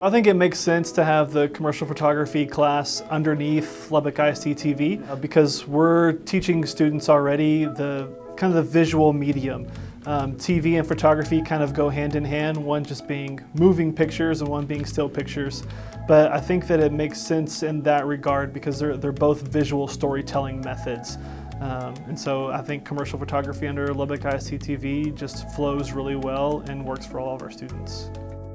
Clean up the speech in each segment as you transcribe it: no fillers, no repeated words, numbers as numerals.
I think it makes sense to have the commercial photography class underneath Lubbock ISD-TV because we're teaching students already the kind of the visual medium. TV and photography kind of go hand in hand, one just being moving pictures and one being still pictures. But I think that it makes sense in that regard because they're both visual storytelling methods. And so I think commercial photography under Lubbock ISD-TV just flows really well and works for all of our students.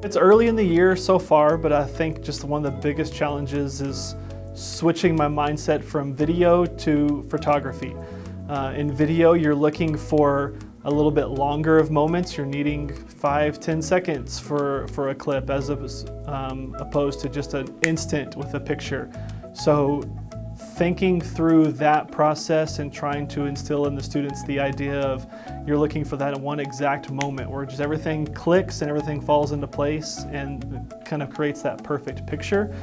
It's early in the year so far, but I think just one of the biggest challenges is switching my mindset from video to photography. In video, you're looking for a little bit longer of moments. You're needing 5-10 seconds for a clip as opposed to just an instant with a picture. So thinking through that process and trying to instill in the students the idea of you're looking for that one exact moment where just everything clicks and everything falls into place and kind of creates that perfect picture.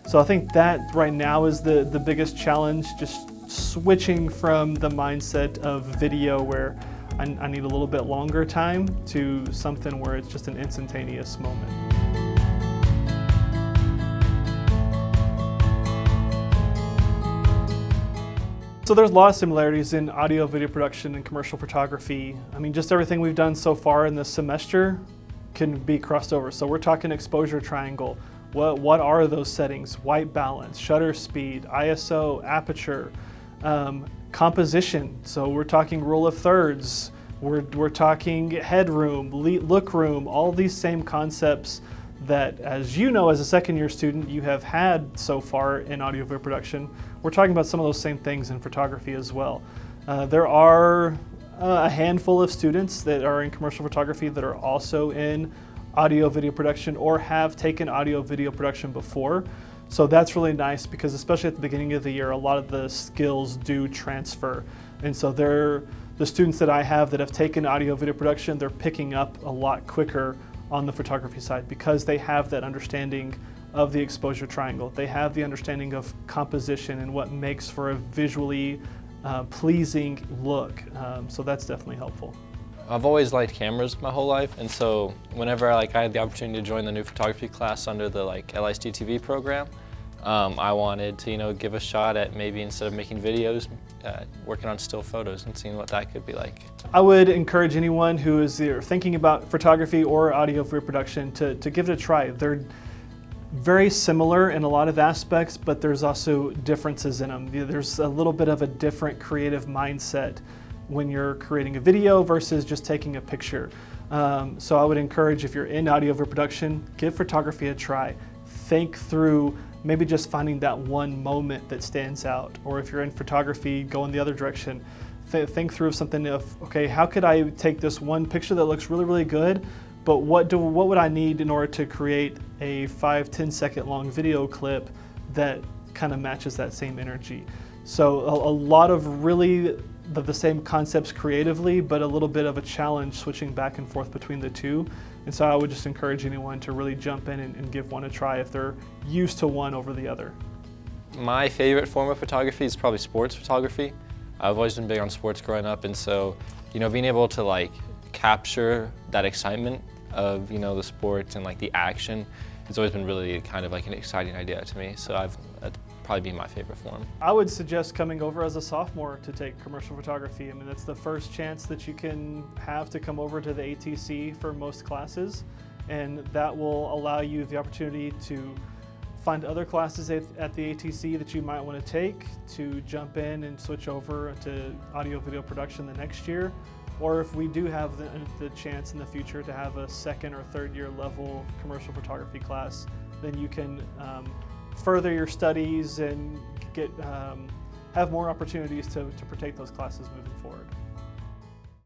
So I think that right now is the biggest challenge, just switching from the mindset of video where I need a little bit longer time to something where it's just an instantaneous moment. So there's a lot of similarities in audio video production and commercial photography. I mean, just everything we've done so far in this semester can be crossed over. So we're talking exposure triangle. What are those settings? White balance, shutter speed, ISO, aperture, composition. So we're talking rule of thirds. We're talking headroom, look room, all these same concepts that, as you know, as a second-year student, you have had so far in audio video production. We're talking about some of those same things in photography as well. There are a handful of students that are in commercial photography that are also in audio video production or have taken audio video production before. So that's really nice because especially at the beginning of the year, a lot of the skills do transfer. And so the students that I have that have taken audio video production, they're picking up a lot quicker on the photography side because they have that understanding of the exposure triangle. They have the understanding of composition and what makes for a visually pleasing look. So that's definitely helpful. I've always liked cameras my whole life, and so whenever I had the opportunity to join the new photography class under the LISD-TV program, I wanted to give a shot at maybe instead of making videos, working on still photos and seeing what that could be like. I would encourage anyone who is either thinking about photography or audio video production to give it a try. They're very similar in a lot of aspects, but there's also differences in them. There's a little bit of a different creative mindset when you're creating a video versus just taking a picture. So I would encourage, if you're in audio video production, give photography a try. Think through maybe just finding that one moment that stands out, or if you're in photography, go in the other direction. Think through something of, okay, how could I take this one picture that looks really, really good, but what would I need in order to create a 5-10 second long video clip that kind of matches that same energy? So a lot of really the same concepts creatively, but a little bit of a challenge switching back and forth between the two. And so I would just encourage anyone to really jump in and give one a try if they're used to one over the other. My favorite form of photography is probably sports photography. I've always been big on sports growing up, and so being able to capture that excitement of the sports and the action has always been really kind of an exciting idea to me. So that'd probably be my favorite form. I would suggest coming over as a sophomore to take commercial photography. I mean, that's the first chance that you can have to come over to the ATC for most classes, and that will allow you the opportunity to find other classes at the ATC that you might want to take, to jump in and switch over to audio video production the next year. Or if we do have the chance in the future to have a second or third year level commercial photography class, then you can further your studies and have more opportunities to partake those classes moving forward.